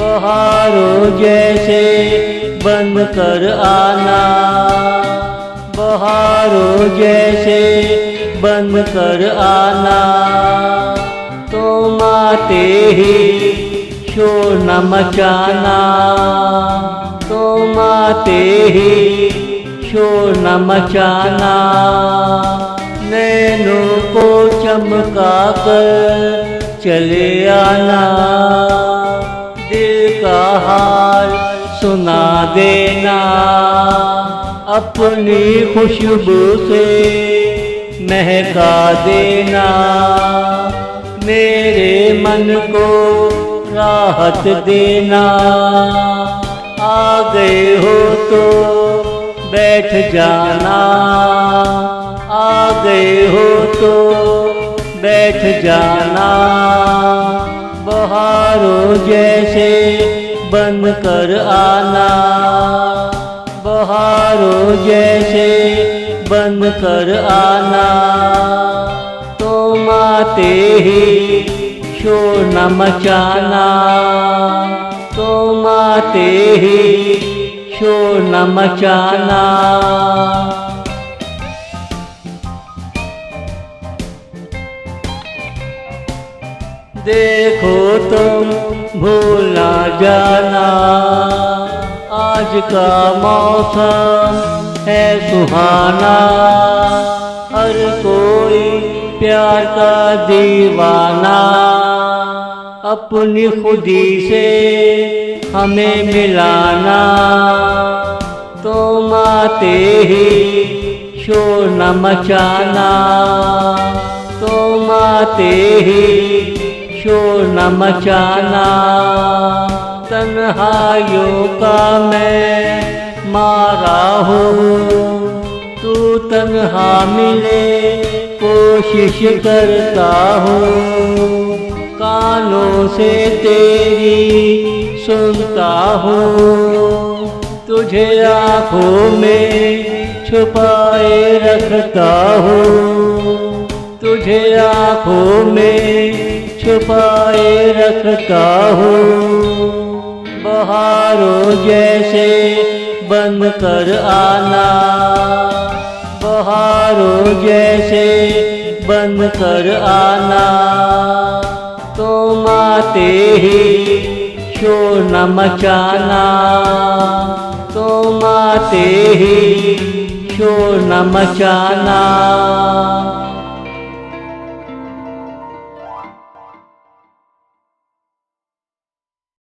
बहारों जैसे बन कर आना, बहारों जैसे बन कर आना। तुम आते ही शोर न मचाना, तुम आते ही शोर न मचाना। नैनों को चमका कर चले आना, दिल का हाल सुना देना। अपनी खुशबू से महका देना, मेरे मन को राहत देना। आ गए हो तो बैठ जाना, आ गए हो तो बैठ जाना। बहारों जैसे बन कर आना, बहारों जैसे बन कर आना। तुम आते ही शोर न मचाना, तुम आते ही शोर न मचाना। देखो तुम भूल ना जाना, आज का मौसम है सुहाना। हर कोई प्यार का दीवाना, अपनी खुदी से हमें मिलाना। तुम आते ही शोर न मचाना, तुम आते ही शोर न मचाना। तन्हाइयों का मैं मारा हूँ, तू तन्हा मिले कोशिश करता हूँ। कानों से तेरी सुनता हूँ, तुझे आँखों में छुपाए रखता हूँ, तुझे आँखों में छुपाए रखता हूँ। बहारों जैसे बन कर आना, बहारों जैसे बन कर आना। तुम आते ही शोर न मचाना, तुम आते ही शोर न मचाना।